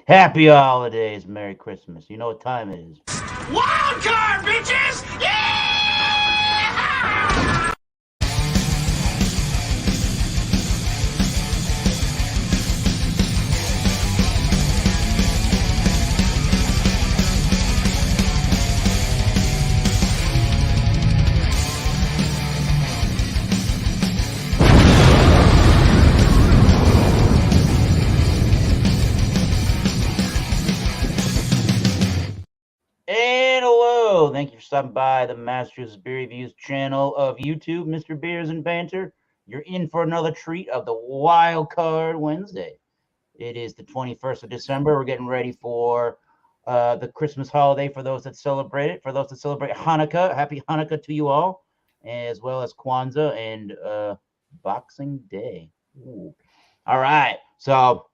Happy holidays, Merry Christmas. You know what time it is. Wild card, bitches! Yeah! And hello, thank you for stopping by the Masters Beer Reviews channel of YouTube, Mr. Beers and Banter. You're in for another treat of the Wild Card Wednesday. It is the 21st of December. We're getting ready for the Christmas holiday for those that celebrate it. For those that celebrate Hanukkah, happy Hanukkah to you all, as well as Kwanzaa and Boxing Day. Ooh. All right, so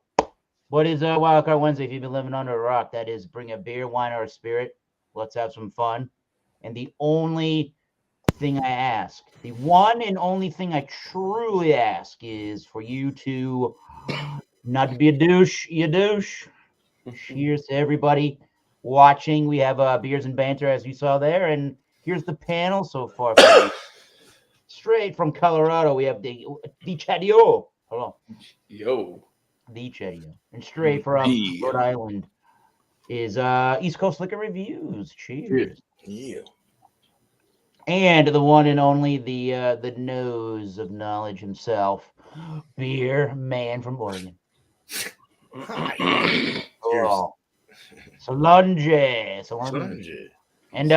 what is Wild Card Wednesday? If you've been living under a rock, that is bring a beer, wine, or a spirit. Let's have some fun. And the only thing I ask, the one and only thing I truly ask is for you to not to be a douche, you douche. Cheers to everybody watching. We have Beers and Banter, as you saw there. And here's the panel so far. Straight from Colorado, we have the Chadio. Hello. Yo. The Chadio. And straight from Rhode Island is East Coast Liquor Reviews. Cheers. Yeah. And the one and only, the nose of knowledge himself, Beer Man from Oregon. Oh. Solange. And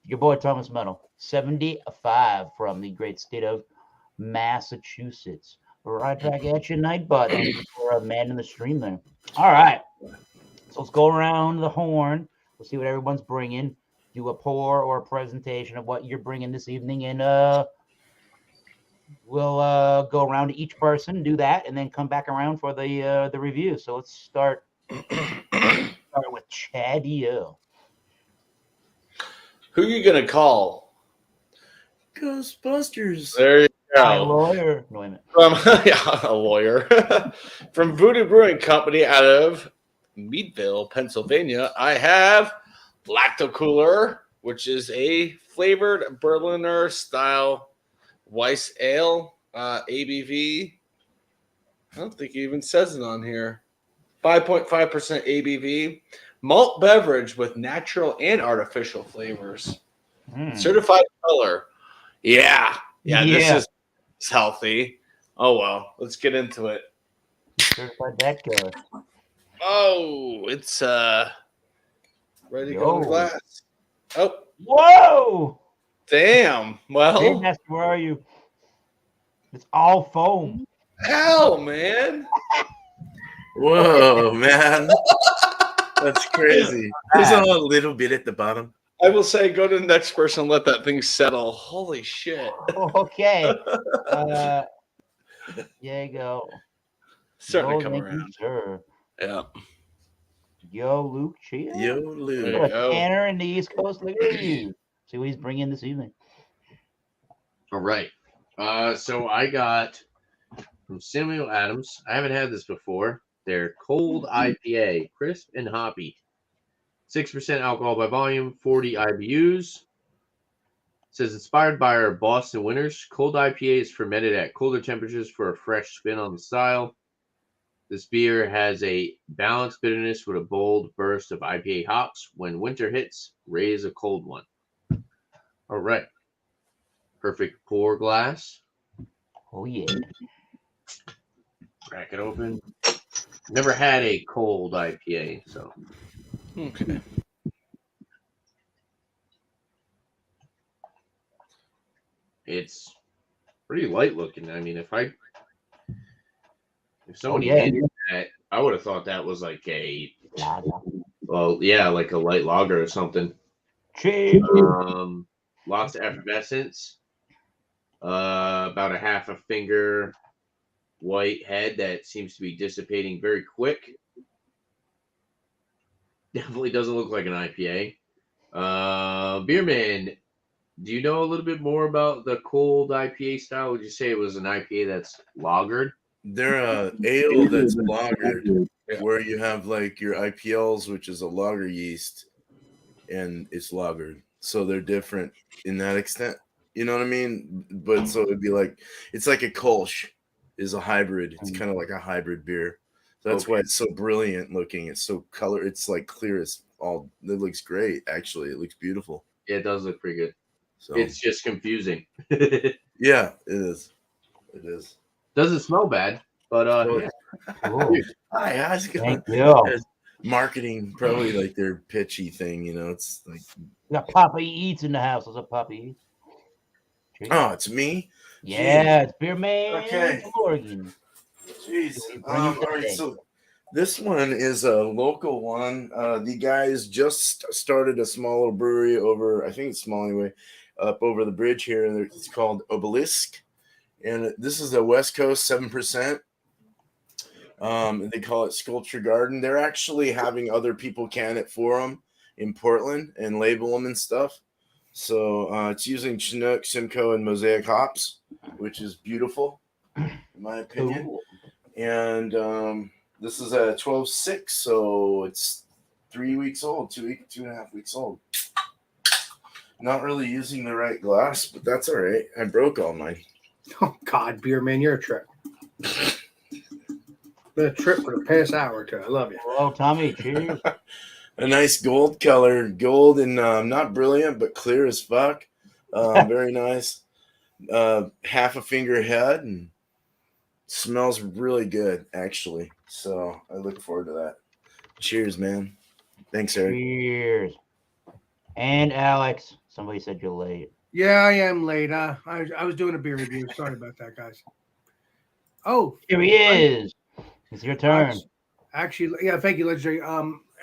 your boy Thomas Meadow, 75 from the great state of Massachusetts. Right back at you, Nightbot. Thank you for manning the stream there. All right. So let's go around the horn. We'll see what everyone's bringing. Do a pour or a presentation of what you're bringing this evening, and we'll go around to each person, do that, and then come back around for the review. So let's start with Chadio. Who are you gonna call? Ghostbusters. There you My go. lawyer. No, wait a minute. From a lawyer from Voodoo Brewing Company out of Meadville, Pennsylvania. I have Lacto Cooler, which is a flavored Berliner style Weiss Ale, ABV. I don't think it even says it on here. 5.5% ABV. Malt beverage with natural and artificial flavors. Certified color. Yeah. This is healthy. Oh, well. Let's get into it. Certified that guy. Oh, it's ready to go in the glass. Oh. Whoa! Damn. Well. Hey, Master, where are you? It's all foam. Hell, man. Whoa, man. That's crazy. There's a little bit at the bottom. I will say go to the next person and let that thing settle. Holy shit. Okay. There you go. Starting to come around. Sure. Yeah. Yo, Luke, cheers. Yo, Luke. There you go. Tanner in the East Coast Liquor Review. See what he's bringing this evening. All right. So I got from Samuel Adams. I haven't had this before. Their cold IPA, crisp and hoppy. 6% alcohol by volume, 40 IBUs. It says inspired by our Boston winters, cold IPA is fermented at colder temperatures for a fresh spin on the style. This beer has a balanced bitterness with a bold burst of IPA hops. When winter hits, raise a cold one. All right. Perfect pour glass. Oh, yeah. Crack it open. Never had a cold IPA, so. Okay. It's pretty light looking. I mean, if somebody yeah. handed that, I would have thought that was like like a light lager or something. Cheers. Lots of effervescence. About a half a finger white head that seems to be dissipating very quick. Definitely doesn't look like an IPA. Beerman, do you know a little bit more about the cold IPA style? Would you say it was an IPA that's lagered? They're a ale that's lagered. where you have like your IPLs, which is a lager yeast, and it's lagered, so they're different in that extent. You know what I mean? But so it'd be like it's like a Kolsch is a hybrid. It's kind of like a hybrid beer. So that's why it's so brilliant looking. It's so color. It's like clear as all. It looks great. Actually, it looks beautiful. Yeah, it does look pretty good. So It's just confusing. yeah, it is. It is. Doesn't smell bad, but yeah. Cool. Hi, how's it going? Thank you. There's marketing, probably like their pitchy thing. You know, it's like, We got Papa Eats in the house. What's up, Papa Eats? Cheers. oh, it's me. Yeah, it's Beer Man Okay. Oregon. Jeez. Bring it All right, today. so this one is a local one. The guys just started a small little brewery over, I think it's small anyway, up over the bridge here, and it's called Obelisk. And this is a West Coast 7%. They call it Sculpture Garden. They're actually having other people can it for them in Portland and label them and stuff. So it's using Chinook, Simcoe, and Mosaic hops, which is beautiful, in my opinion. Cool. And this is a 12.6, so it's 3 weeks old, 2.5 weeks old. Not really using the right glass, but that's all right. I broke all mine. Oh God, Beer Man, you're a trip. Been a trip for the past hour or two. I love you. Hello, Tommy. Cheers. A nice gold color, gold and not brilliant, but clear as fuck. Very nice. Half a finger head and smells really good, actually. So I look forward to that. Cheers, man. Thanks, Eric. Cheers. And Alex, somebody said you're late. Yeah, I am late. I was doing a beer review. Sorry about that, guys. Oh, Here he is. It's your turn. actually, yeah, thank you, Legendary.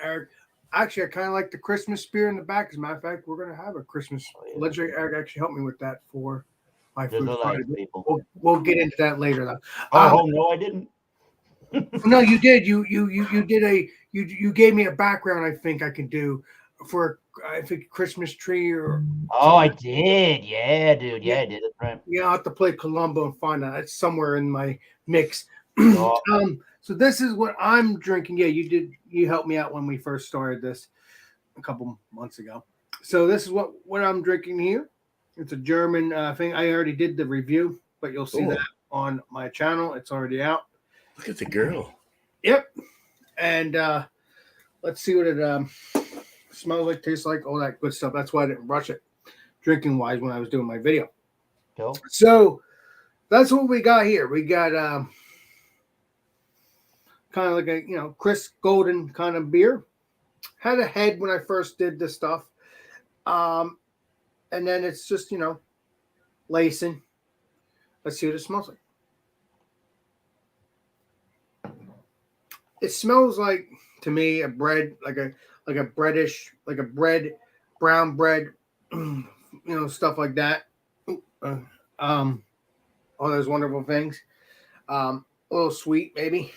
Eric. Actually, I kind of like the Christmas beer in the back. As a matter of fact, we're gonna have a Christmas. Legendary Eric actually helped me with that for my There's food a lot Friday. of people. We'll get into that later, though. Oh, no, I didn't. No, you did. You did you gave me a background. I think I can do for I think Christmas tree or Oh, I did. Yeah, dude. Yeah, I did. That's right. yeah. I'll have to play Columbo and find that. It's somewhere in my mix. Oh. So this is what I'm drinking. Yeah, you did. You helped me out when we first started this a couple months ago. So this is what I'm drinking here. It's a German thing. I already did the review, but you'll see Cool. that on my channel. It's already out. Look at the girl. Yep. And let's see what it smells like, tastes like, all that good stuff. That's why I didn't rush it drinking wise when I was doing my video. Cool. So that's what we got here. We got kind of like a crisp golden kind of beer. Had a head when I first did this stuff. And then it's just, lacing. Let's see what it smells like. It smells like, to me, a bread, like a bread, brown bread, stuff like that. All those wonderful things. A little sweet, maybe.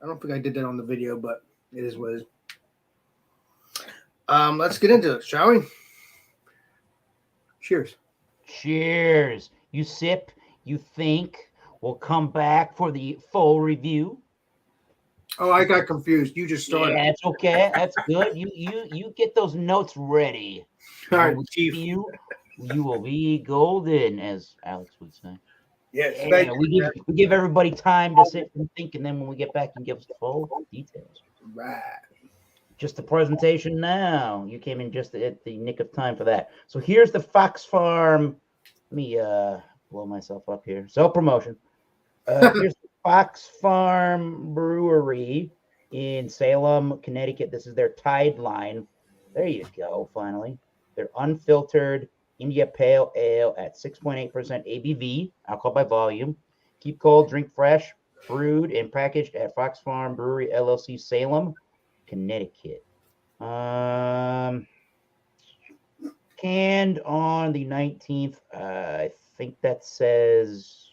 I don't think I did that on the video, but it is what it is. Let's get into it, shall we? Cheers. Cheers. You sip, you think. We'll come back for the full review. Oh, I got confused. You just started. Yeah, that's okay. That's good. You get those notes ready. All right, We'll Chief. You will be golden, as Alex would say. Yes, Yeah, thank you. we give everybody time to sit and think, and then when we get back, and give us the full details. Right. Just the presentation now. You came in just at the nick of time for that. So here's the Fox Farm. Let me blow myself up here. Self-promotion. Here's the Fox Farm Brewery in Salem, Connecticut. This is their Tide line. There you go, finally. They're unfiltered India Pale Ale at 6.8% ABV, alcohol by volume. Keep cold, drink fresh, brewed and packaged at Fox Farm Brewery LLC, Salem, Connecticut. Canned on the 19th. I think that says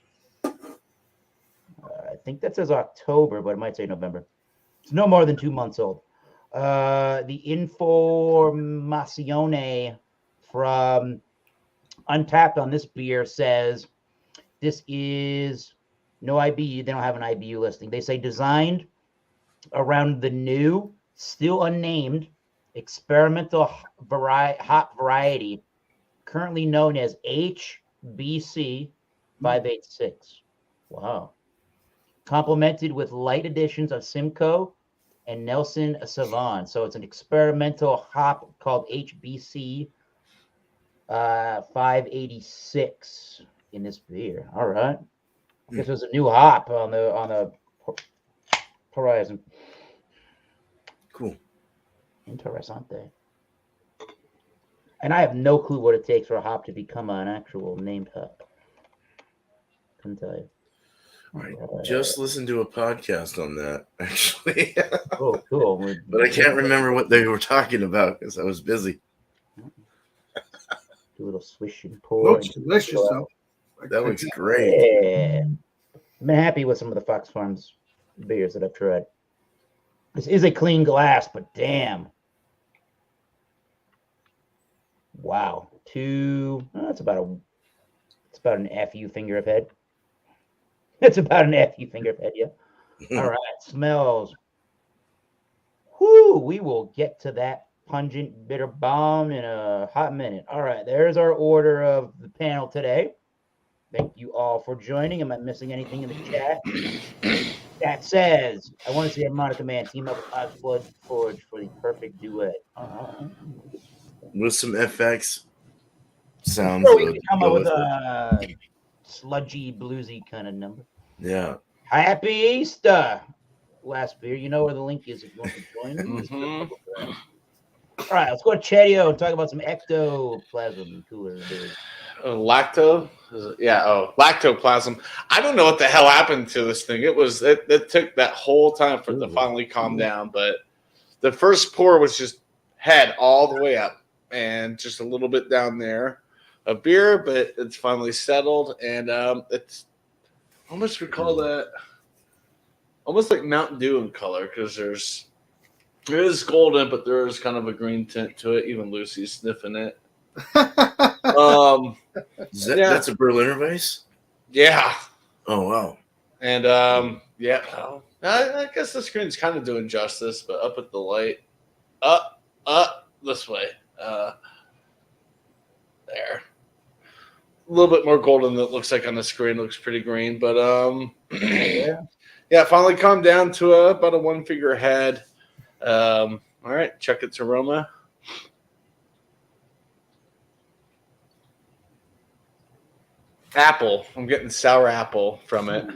October, but it might say November. It's no more than 2 months old. The informazione from Untapped on this beer says this is no IBU. They don't have an IBU listing. They say designed around the new, still unnamed, experimental hop variety, currently known as HBC 586. Wow. Complemented with light additions of Simcoe and Nelson Sauvin. So it's an experimental hop called HBC 586 in this beer. All right. I guess there's a new hop on the horizon. Cool. Interessante. And I have no clue what it takes for a hop to become an actual named hop. Couldn't tell you. Right. Just listened to a podcast on that, actually. Oh, cool. But I can't remember what they were talking about because I was busy. Do a little swish and pour. Looks delicious, though. That looks great. Yeah. I've been happy with some of the Fox Farms beers that I've tried. This is a clean glass, but damn. Wow. It's about an FU finger of head. It's about an FU finger of head, yeah. All right. Smells. Whoo, we will get to that pungent bitter bomb in a hot minute. All right, there's our order of the panel today. Thank you all for joining. Am I missing anything in the chat? That says, I want to see a Monica Man team up with Ox Blood Forge for the perfect duet. With some FX sounds. So we can come up with a sludgy, bluesy kind of number. Yeah. Happy Easter, last beer. You know where the link is if you want to join. Mhm. All right, let's go to Chatio and talk about some ectoplasm cooler beers. Lactoplasm. I don't know what the hell happened to this thing. It took that whole time for it to finally calm down, but the first pour was just head all the way up and just a little bit down there of beer, but it's finally settled, and it's almost recall that almost like Mountain Dew in color because it is golden, but there is kind of a green tint to it. Even Lucy's sniffing it. That's a Berliner Weiss? Yeah. Oh, wow. And I guess the screen's kind of doing justice, but up at the light. Up this way. There. A little bit more golden than it looks like on the screen. Looks pretty green, but yeah, finally calmed down to about a one figure head. All right, check its aroma. Apple. I'm getting sour apple from it.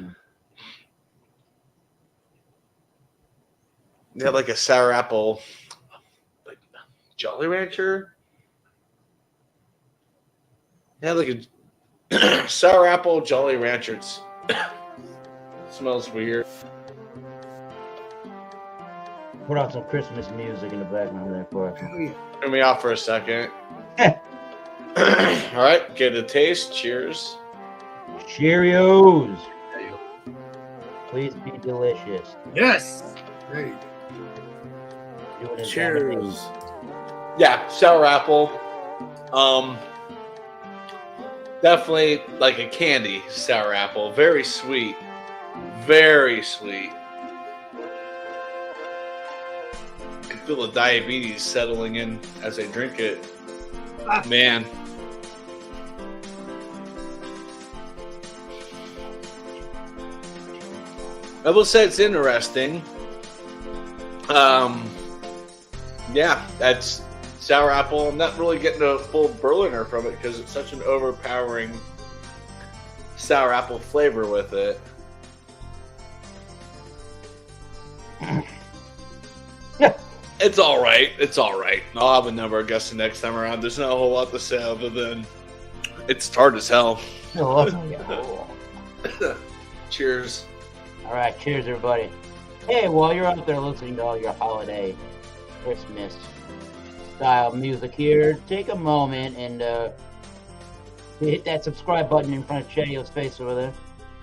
Yeah, like a sour apple, like Jolly Rancher. Yeah, like a sour apple Jolly Rancher. Smells weird. Put on some Christmas music in the background there for us. Turn me off for a second. All right, get a taste. Cheers. Cheerios. Please be delicious. Yes. Great. Doing his Cheers. Yeah, sour apple. Definitely like a candy sour apple. Very sweet. Very sweet. I can feel the diabetes settling in as I drink it. Man. I will say it's interesting. Yeah, that's sour apple. I'm not really getting a full Berliner from it because it's such an overpowering sour apple flavor with it. It's all right. It's all right. I'll have a number of guests next time around. There's not a whole lot to say other than it's tart as hell. Cheers. All right, cheers, everybody. Hey, while you're out there listening to all your holiday, Christmas style music here, take a moment and hit that subscribe button in front of Chatio's face over there.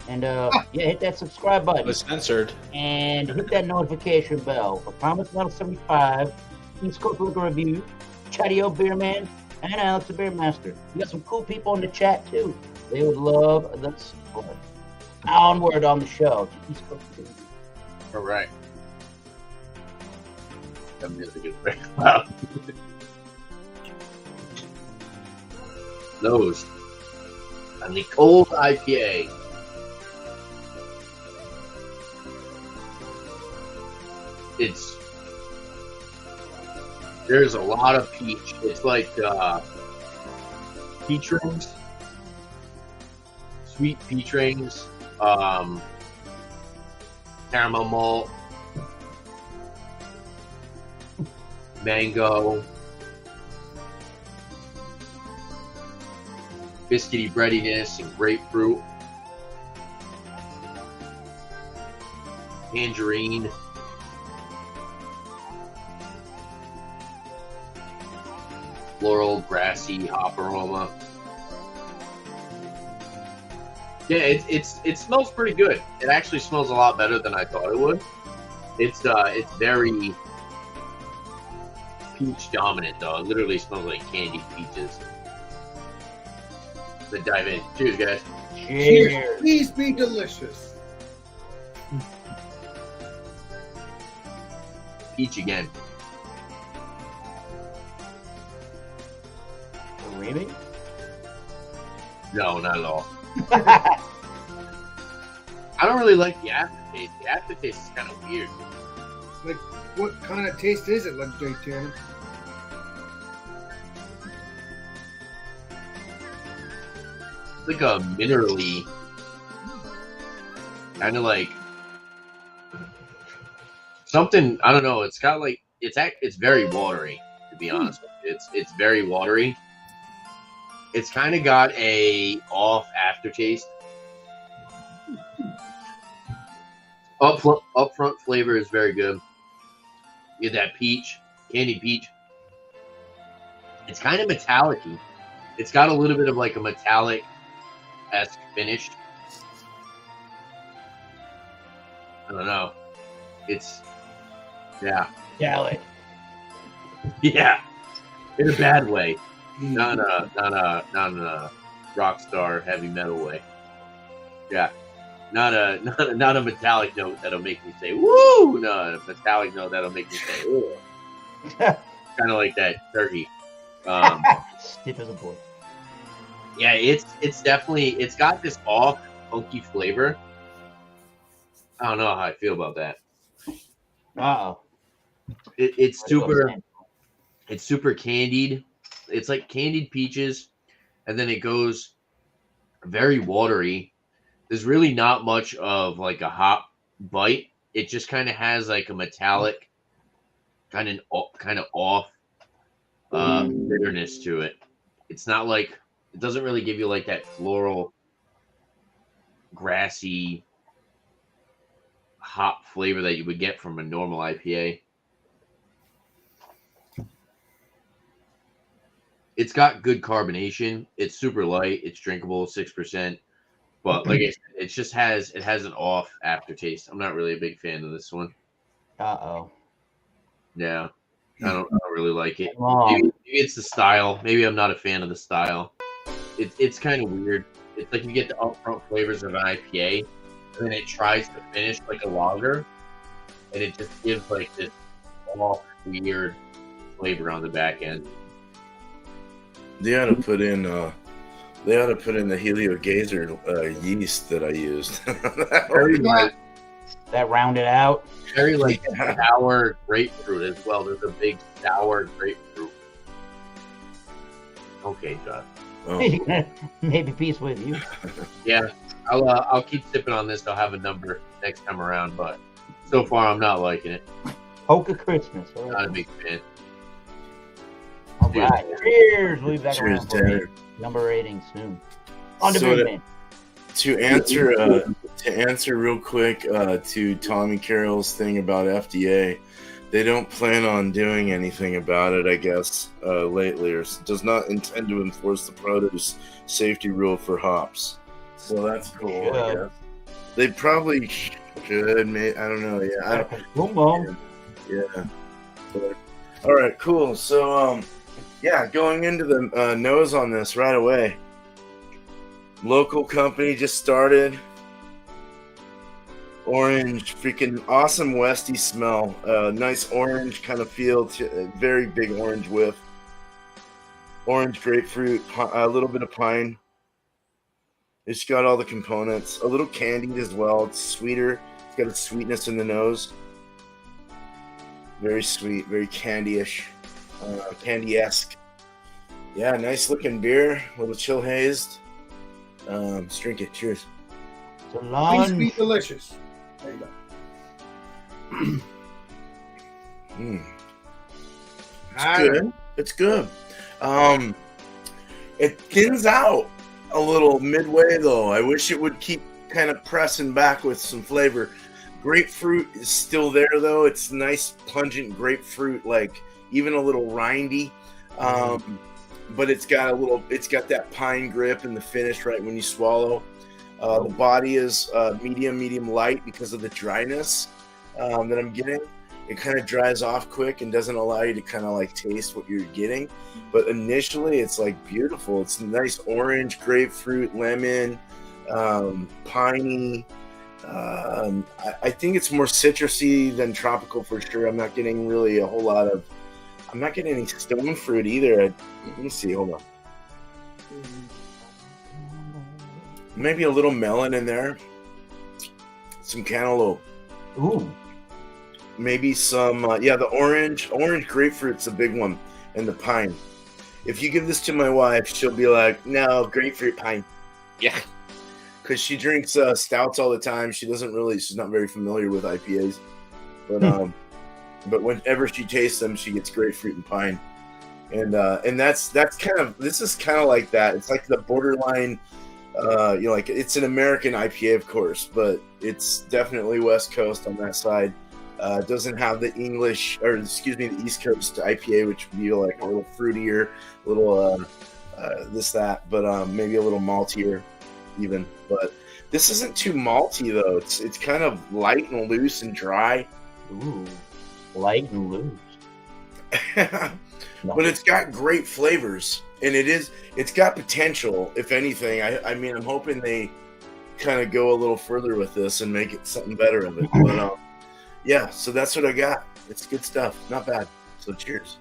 And hit that subscribe button. It was censored. And hit that notification bell for Promise Metal 75, East Coast Liquor Review, Chatio Beerman, and Alex the Beermaster. We got some cool people in the chat too. They would love the support. Onward on the show. East Coast Review. All right. That music is very loud. Those. And the cold IPA. There's a lot of peach. It's like peach rings, sweet peach rings, caramel malt, mango, biscuity breadiness, and grapefruit, tangerine. Floral, grassy, hop aroma. Yeah, it smells pretty good. It actually smells a lot better than I thought it would. It's very peach dominant though. It literally smells like candied peaches. Let's dive in. Cheers, guys. Cheers. Please be delicious. Peach again. Really? No, not at all. I don't really like the aftertaste. The aftertaste is kind of weird. Like, what kind of taste is it, like Jay Tanner? It's like a minerally, kind of like something. I don't know. It's got like it's very watery. To be honest, it's very watery. It's kind of got a off aftertaste. Upfront flavor is very good. You get that peach, candied peach. It's kind of metallic-y. It's got a little bit of like a metallic-esque finish. I don't know. Yeah. Metallic. Yeah. In a bad way. Not in a rock star heavy metal way. Yeah. Not a metallic note that'll make me say woo. No, a metallic note that'll make me say ooh. Kind of like that turkey. Stiff as a board. Yeah, it's definitely it's got this off funky flavor. I don't know how I feel about that. Uh-oh. It's super candied. It's like candied peaches, and then it goes very watery. There's really not much of like a hop bite. It just kind of has like a metallic, kind of off bitterness to it. It's not like it doesn't really give you like that floral, grassy hop flavor that you would get from a normal IPA. It's got good carbonation. It's super light. It's drinkable, 6%. But like I said, it has an off aftertaste. I'm not really a big fan of this one. Uh-oh. Yeah, I don't really like it. Wow. Maybe it's the style. Maybe I'm not a fan of the style. It's kind of weird. It's like you get the upfront flavors of an IPA, and then it tries to finish like a lager, and it just gives like this off weird flavor on the back end. They ought to put in the Helio Gazer yeast that I used. Very like That rounded out. very like sour grapefruit as well. There's a big sour grapefruit. Okay, John. Oh. Maybe peace with you. Yeah, I'll keep sipping on this. I'll have a number next time around, but so far I'm not liking it. Polka Christmas. All Not right. a big fan. All right. Cheers. We'll be back Cheers, around for Tanner. number rating soon. On to So Big Man. To answer real quick to Tommy Carroll's thing about FDA, they don't plan on doing anything about it, I guess, lately, or does not intend to enforce the produce safety rule for hops. So that's cool, I guess. They probably should. I don't know. Yeah, Boom, boom. yeah. But, all right, cool. So, yeah, going into the nose on this right away. Local company just started. Orange, freaking awesome Westy smell. Nice orange kind of feel, very big orange whiff. Orange, grapefruit, a little bit of pine. It's got all the components. A little candied as well. It's sweeter. It's got a sweetness in the nose. Very sweet, very candy-ish, candy-esque. Yeah, nice looking beer. A little chill hazed. Let's drink it. Cheers. Please be delicious. There you go. It's good. It's good. It thins out a little midway though. I wish it would keep kind of pressing back with some flavor. Grapefruit is still there though. It's nice pungent grapefruit, like even a little rindy. But it's got that pine grip in the finish right when you swallow. The body is medium light because of the dryness that I'm getting. It kind of dries off quick and doesn't allow you to kind of like taste what you're getting. But initially, it's like beautiful. It's nice orange, grapefruit, lemon, piney. I think it's more citrusy than tropical for sure. I'm not getting really a whole lot of. I'm not getting any stone fruit either. Let me see. Hold on. Maybe a little melon in there. Some cantaloupe. Ooh. Maybe some, the orange grapefruit's a big one, and the pine. If you give this to my wife, she'll be like, no, grapefruit pine. Yeah. Because she drinks stouts all the time. She's not very familiar with IPAs. But whenever she tastes them, she gets grapefruit and pine. And this is kind of like that. It's like the borderline, like it's an American IPA, of course, but it's definitely West Coast on that side. It doesn't have the the East Coast IPA, which would be like a little fruitier, a little but maybe a little maltier even. But this isn't too malty though. It's kind of light and loose and dry. Ooh, light and loose. But it's got great flavors, and it's got potential. If anything, I mean, I'm hoping they kind of go a little further with this and make it something better of it. But yeah, so that's what I got. It's good stuff. Not bad. So cheers.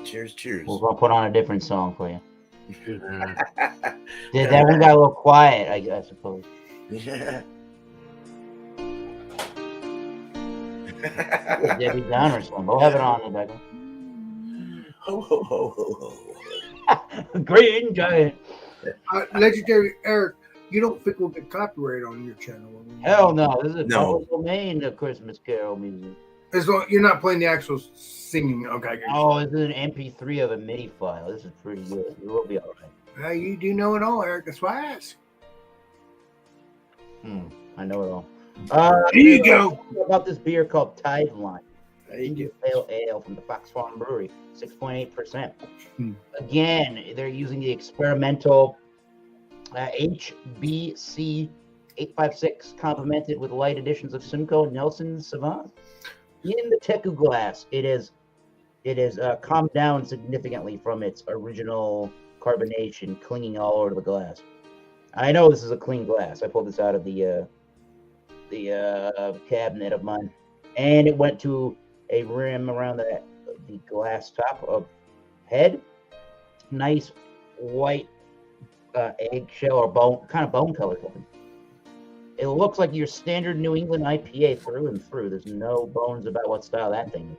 Cheers. We'll put on a different song for you. That one got a little quiet, I suppose. Yeah. Debbie Downer song. We'll have it on, Rebecca. Ho, ho, ho, ho, ho. Green Giant. Legendary Eric, you don't think we'll get copyright on your channel? Hell no. This is a No. public domain of Christmas Carol music. As long you're not playing the actual singing. Okay. Oh, this is an MP3 of a MIDI file. This is pretty good. It will be all right. You do know it all, Eric. That's why I asked. I know it all. There you go. About this beer called Tide Line. There you Indian go. Pale Ale from the Fox Farm Brewery, 6.8%. Hmm. Again, they're using the experimental HBC 856, complemented with light additions of Simcoe and Nelson Savant. In the Teku glass, it is calmed down significantly from its original carbonation, clinging all over the glass. I know this is a clean glass. I pulled this out of the cabinet of mine, and it went to a rim around the glass top of head. Nice white eggshell or bone color. It looks like your standard New England IPA through and through. There's no bones about what style that thing is.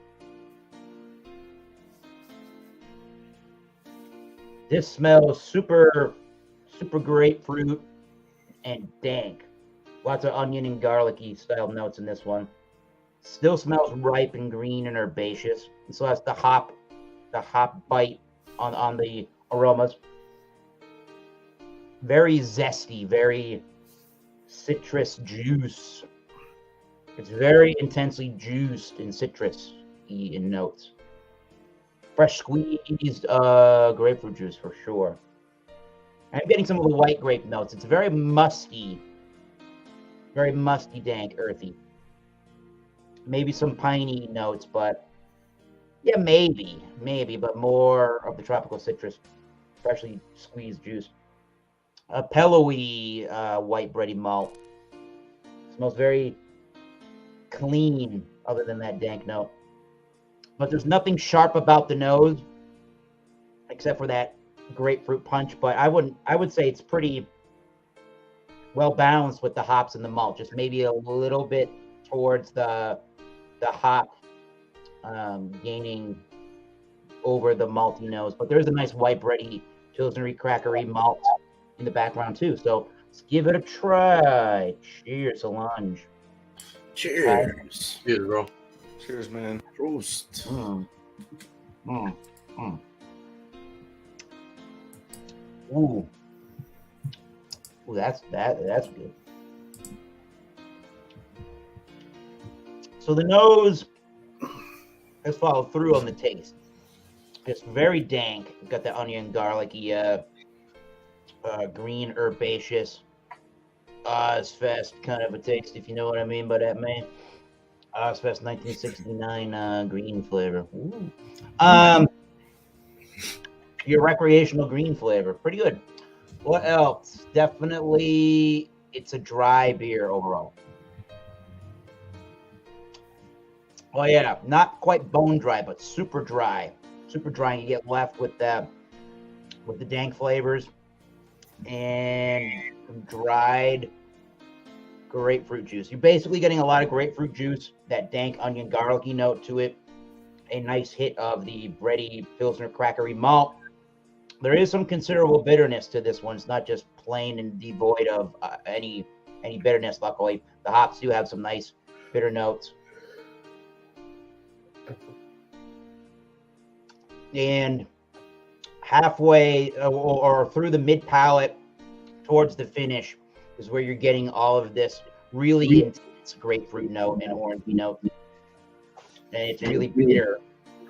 This smells super grapefruit and dank. Lots of onion and garlicky style notes in this one. Still smells ripe and green and herbaceous. And so that's the hop bite on the aromas. Very zesty, very citrus juice. It's very intensely juiced and citrus in notes. Fresh squeezed grapefruit juice for sure. I'm getting some of the white grape notes. It's very musty, dank, earthy. Maybe some piney notes, but yeah, maybe, but more of the tropical citrus, freshly squeezed juice. A pillowy white bready malt. Smells very clean, other than that dank note. But there's nothing sharp about the nose, except for that grapefruit punch. But I would say it's pretty well balanced with the hops and the malt. Just maybe a little bit towards the hop, gaining over the malty nose. But there's a nice white bready, Pilsnery, crackery malt in the background too. So let's give it a try. Cheers, Solange. Cheers. Cheers, bro. Cheers, man. Prost. Ooh. Ooh, that's good. So the nose has followed through on the taste. It's very dank. You've got the onion, garlicky, green herbaceous, Ozfest kind of a taste, if you know what I mean by that, man. Ozfest 1969 green flavor. Ooh. Your recreational green flavor. Pretty good. What else? Definitely, it's a dry beer overall. Oh yeah, not quite bone dry, but super dry. Super dry. You get left with the dank flavors and dried grapefruit juice. You're basically getting a lot of grapefruit juice, that dank onion garlicky note to it, a nice hit of the bready Pilsner crackery malt. There is some considerable bitterness to this one. It's not just plain and devoid of any bitterness. Luckily, the hops do have some nice bitter notes. And halfway or through the mid palate towards the finish is where you're getting all of this really intense grapefruit note and orange note. And it's really bitter.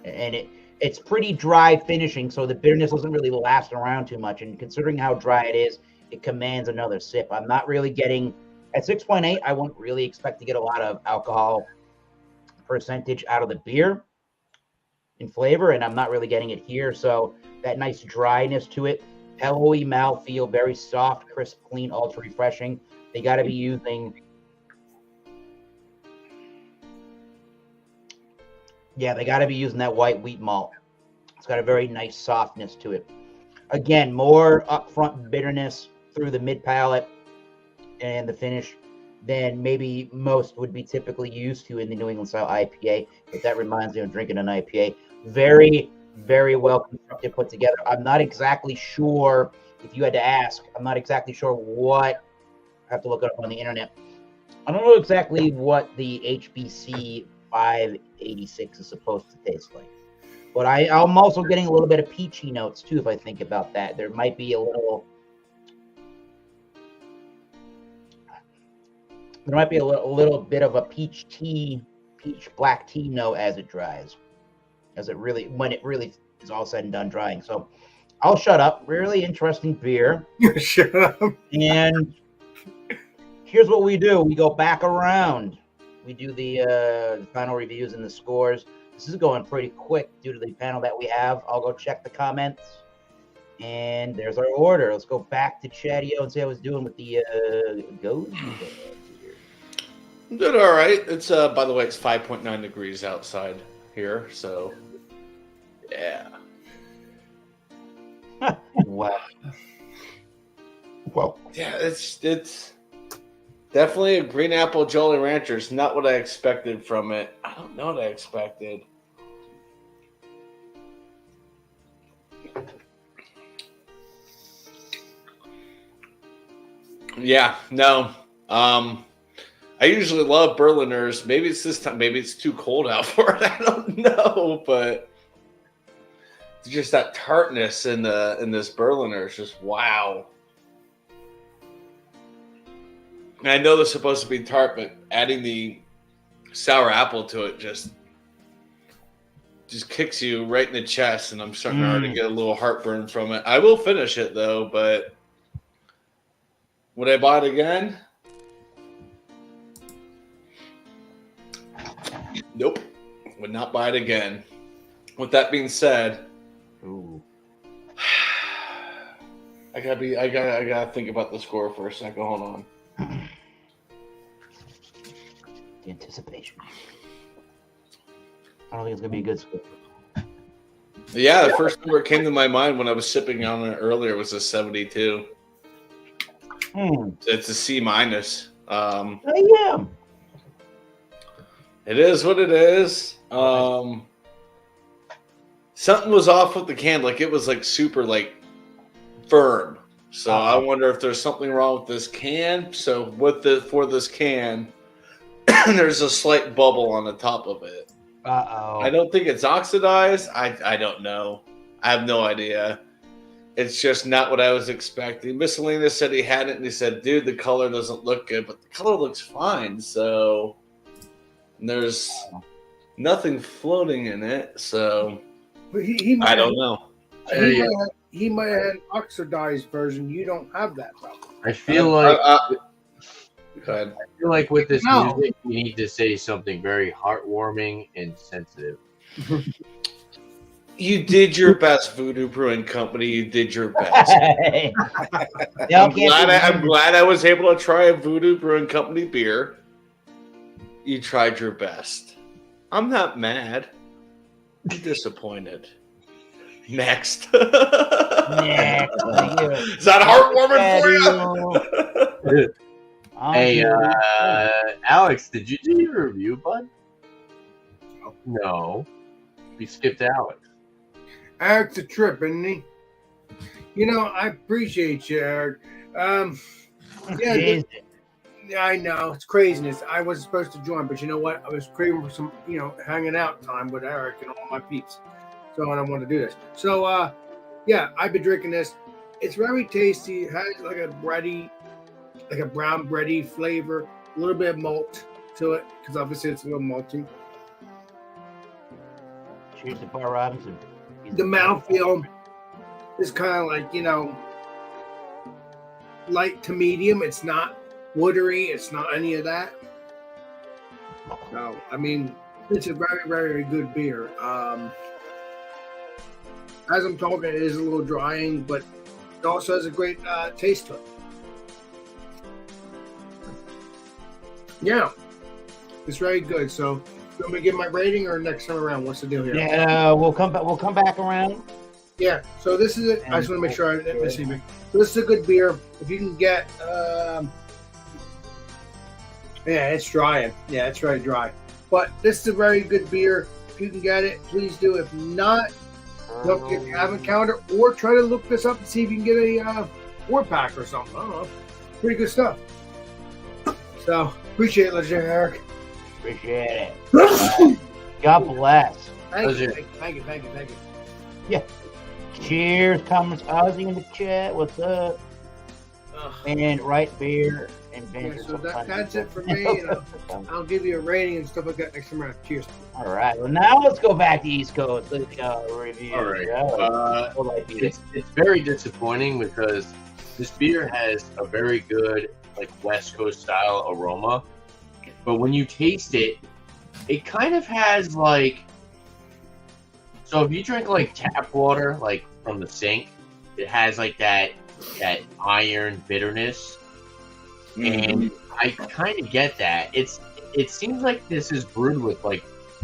And it's pretty dry finishing, so the bitterness doesn't really last around too much. And considering how dry it is, it commands another sip. I'm not really getting, at 6.8, I wouldn't really expect to get a lot of alcohol percentage out of the beer in flavor, and I'm not really getting it here. So that nice dryness to it, pillowy mouthfeel, very soft, crisp, clean, ultra refreshing. They got to be using, they got to be using that white wheat malt. It's got a very nice softness to it. Again, more upfront bitterness through the mid palate and the finish than maybe most would be typically used to in the New England style IPA. But that reminds me of drinking an IPA. Very, very well constructed, put together. I'm not exactly sure, if you had to ask, I'm not exactly sure what, I have to look it up on the internet. I don't know exactly what the HBC 586 is supposed to taste like. But I'm also getting a little bit of peachy notes too, if I think about that. There might be a little bit of a peach black tea note as it dries, when it really is all said and done drying. So I'll shut up. Really interesting beer. Shut up. And here's what we do. We go back around. We do the final reviews and the scores. This is going pretty quick due to the panel that we have. I'll go check the comments. And there's our order. Let's go back to Chatio and see how it's doing with the goes. I'm doing all right. It's by the way, it's 5.9 degrees outside here, so yeah. Wow. Well, Yeah, it's definitely a green apple Jolly Rancher. It's not what I expected from it. I don't know what I expected. Yeah, no. I usually love Berliners. Maybe it's this time. Maybe it's too cold out for it. I don't know, but just that tartness in this Berliner is just wow. And I know they're supposed to be tart, but adding the sour apple to it just kicks you right in the chest, and I'm starting to already get a little heartburn from it. I will finish it though, but would I buy it again? Nope. Would not buy it again. With that being said, I gotta think about the score for a second. Hold on. The anticipation. I don't think it's gonna be a good score. Yeah, the first number that came to my mind when I was sipping on it earlier was a 72. It's a C minus. Oh, yeah. It is what it is. Something was off with the can, like it was like super like firm. So I wonder if there's something wrong with this can. So for this can, there's a slight bubble on the top of it. I don't think it's oxidized. I don't know. I have no idea. It's just not what I was expecting. Miscellaneous said he had it, and he said, dude, the color doesn't look good, but the color looks fine. So there's nothing floating in it. So I don't know. He might have an oxidized version. You don't have that, though. I feel like go ahead. I feel like with this music, you need to say something very heartwarming and sensitive. You did your best, Voodoo Brewing Company. You did your best. I'm glad I was able to try a Voodoo Brewing Company beer. You tried your best. I'm not mad. I'm disappointed. Next. Is that heartwarming for you? Hey, Alex, did you do your review, bud? No. We skipped Alex. Eric's a trip, isn't he? You know, I appreciate you, Eric. Yeah, I know. It's craziness. I was supposed to join, but you know what? I was craving for some, hanging out time with Eric and all my peeps. So I don't want to do this. So, yeah, I've been drinking this. It's very tasty. It has like a brown bready flavor, a little bit of malt to it, because obviously it's a little malty. Cheers to Bar Robinson. The mouthfeel is kind of like, light to medium. It's not watery. It's not any of that. So, I mean, it's a very, very good beer. As I'm talking, it is a little drying, but it also has a great taste to it. Yeah, it's very good. So, you want me to give my rating or next time around? What's the deal here? Yeah, we'll come back around. Yeah. So this is it. I just want to make sure I didn't miss anything. So this is a good beer. If you can get, yeah, it's drying. Yeah, it's very dry. But this is a very good beer. If you can get it, please do. If not, look if you haven't counted, or try to look this up and see if you can get a 4-pack or something. I don't know. Pretty good stuff. So appreciate it, Legendary Eric. Appreciate it. God bless. Thank you. Yeah. Cheers, comments. Ozzy in the chat. What's up? And right beer and yeah, so that's it for me. I'll give you a rating and stuff like that next time around. Cheers. All right. Well, now let's go back to East Coast. Let's review. All right. It's very disappointing because this beer has a very good West Coast style aroma, but when you taste it, it kind of has so if you drink tap water from the sink, it has that iron bitterness. And I kind of get that. It seems like this is brewed with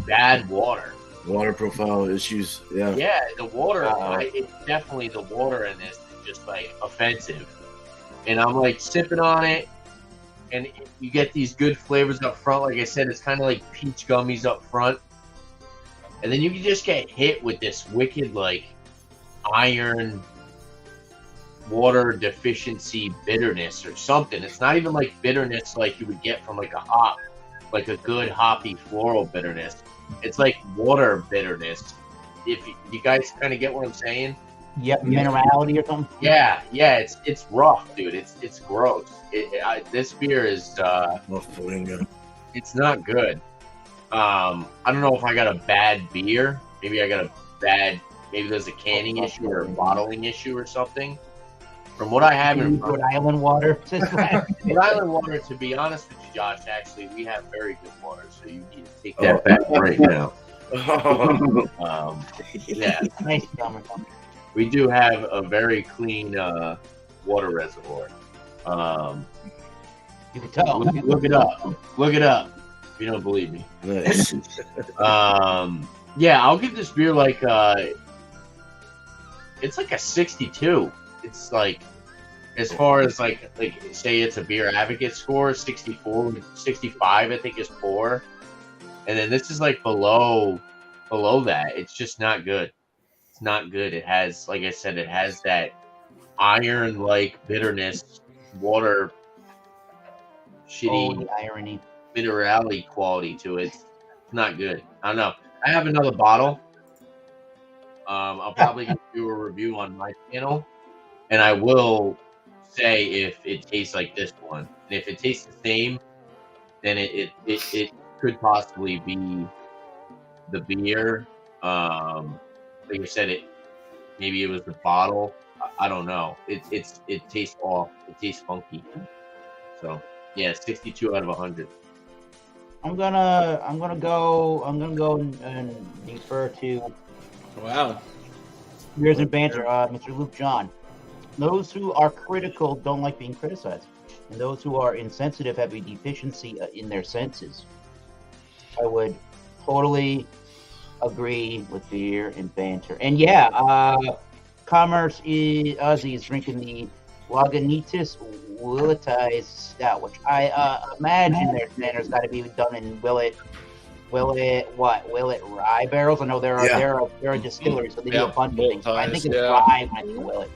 bad water. Water profile issues. Yeah. Yeah, the water. It's definitely the water in this is just offensive. And I'm sipping on it, and you get these good flavors up front. Like I said, it's kind of like peach gummies up front, and then you can just get hit with this wicked iron water deficiency bitterness or something. It's not even bitterness you would get from a hop, a good hoppy floral bitterness. It's water bitterness. If you guys kind of get what I'm saying. Yep, minerality or something. Yeah, it's rough, dude. It's gross. This beer is it's not good. I don't know if I got a bad beer. Maybe there's a canning issue or a bottling issue or something. From what I have in Rhode Island water. Rhode Island water, to be honest with you, Josh, actually, we have very good water, so you need to take that back right now. Yeah. Nice summer. We do have a very clean water reservoir. You can tell. Look it up. If you don't believe me. Nice. Yeah, I'll give this beer like it's like a 62. It's like as far as like say it's a beer advocate score, 64, 65 I think is poor. And then this is like below that. It's just not good. It's not good. It has, like I said, it has that iron like bitterness, water shitty Oh, the irony. minerality quality to it. It's not good. I don't know. I have another bottle. I'll probably do a review on my channel, and I will say if it tastes like this one. And if it tastes the same, then it could possibly be the beer. Like I said, maybe it was the bottle. I don't know. It tastes off. It tastes funky. So yeah, 62 out of 100. I'm gonna go and defer to Wow. Beers and Banter, Mr. Luke John. Those who are critical don't like being criticized, and those who are insensitive have a deficiency in their senses. I would totally agree with Beer and Banter. And yeah, Commerce Ozzy is drinking the Lagunitas Willetize Stout, which I imagine their standard's got to be done in Willet rye barrels. I know they're a distillery, so they do a bunch of things. I think it's rye when I think of Willet.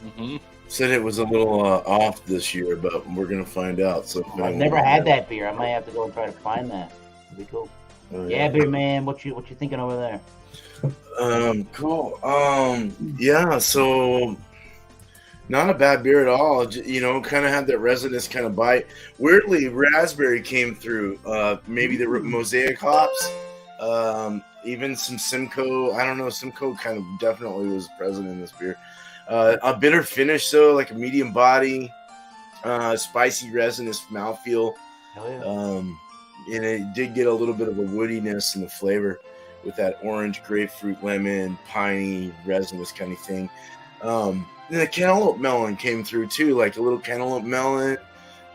Mm-hmm. Said it was a little off this year, but we're gonna find out. So I've never had that beer. I might have to go and try to find that. It'd be cool. Yeah, beer man, what you thinking over there? Cool. Yeah. So not a bad beer at all. You know, kind of had that resinous kind of bite. Weirdly, raspberry came through. Maybe the mosaic hops. Even some Simcoe. I don't know. Simcoe kind of definitely was present in this beer. A bitter finish though, like a medium body, spicy resinous mouthfeel. Hell yeah. And it did get a little bit of a woodiness in the flavor with that orange, grapefruit, lemon, piney, resinous kind of thing. And the cantaloupe melon came through too, like a little cantaloupe melon,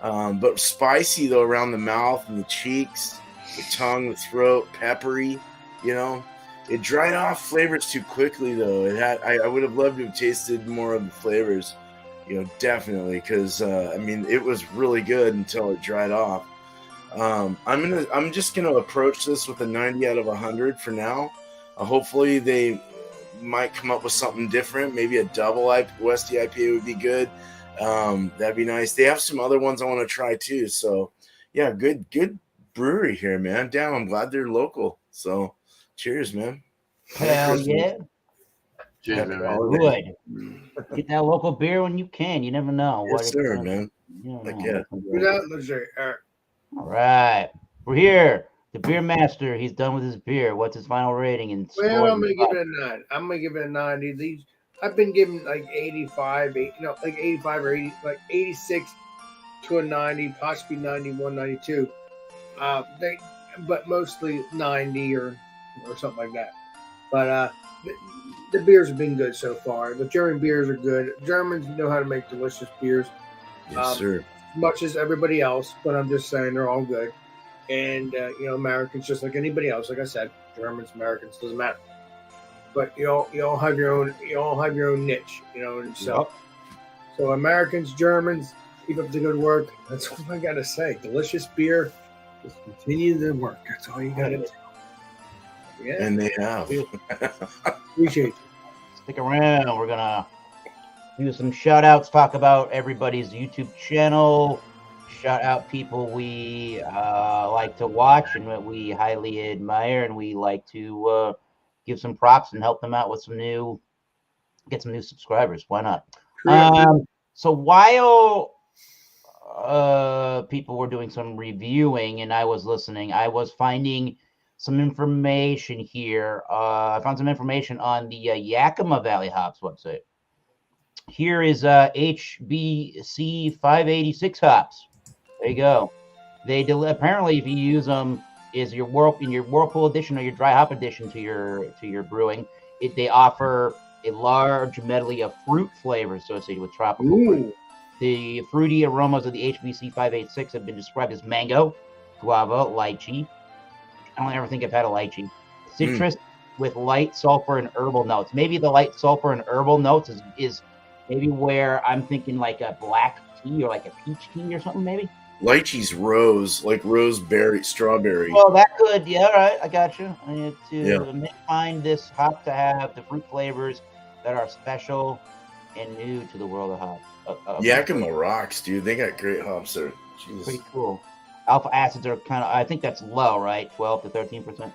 but spicy though around the mouth and the cheeks, the tongue, the throat, peppery, you know. It dried off flavors too quickly though. I would have loved to have tasted more of the flavors, you know, definitely, because I mean it was really good until it dried off. I'm just gonna approach this with a 90 out of 100 for now. Hopefully they might come up with something different. Maybe a double Westy IPA would be good. That'd be nice. They have some other ones I want to try too. So yeah, good brewery here, man. Damn, I'm glad they're local. So cheers, man. Hell yeah. Cheers, man. Good. Get that local beer when you can. You never know. Yes, sir, man. Like, yeah. All right. We're here. The beer master. He's done with his beer. What's his final rating? And well, I'm gonna give it a 9. I'm gonna give it a 90. These I've been given like 85, like 85 or 80, like 86 to a 90, possibly 91, 92. But mostly 90 or something like that. But the beers have been good so far. The German beers are good. Germans know how to make delicious beers. Yes, sir. Much as everybody else, but I'm just saying they're all good. And Americans, just like anybody else, like I said, Germans, Americans, doesn't matter. But you all have your own niche, and so Americans, Germans, keep up the good work. That's what I gotta say. Delicious beer. Just continue the work. That's all you gotta do. Yeah. And they have. Appreciate you. Stick around. We're gonna do some shout outs, talk about everybody's YouTube channel, shout out people we like to watch and that we highly admire, and we like to give some props and help them out with get some new subscribers. Why not? So while people were doing some reviewing and I was listening, I was finding some information here. I found some information on the Yakima Valley Hops website. Here is HBC 586 hops. There you go. They apparently, if you use them, is your Whirlpool edition or your dry hop edition to your brewing, they offer a large medley of fruit flavors associated with tropical fruit. The fruity aromas of the HBC 586 have been described as mango, guava, lychee. I don't ever think I've had a lychee. Citrus with light sulfur and herbal notes. Maybe the light sulfur and herbal notes is maybe where I'm thinking like a black tea or like a peach tea or something maybe. Lychee's rose, like roseberry, strawberry. Well, that could, yeah, all right, I got you. I need to find this hop to have the fruit flavors that are special and new to the world of hops. Yakima rocks, dude. They got great hops there. Jesus. Pretty cool. Alpha acids are kind of, I think that's low, right? 12 to 13%.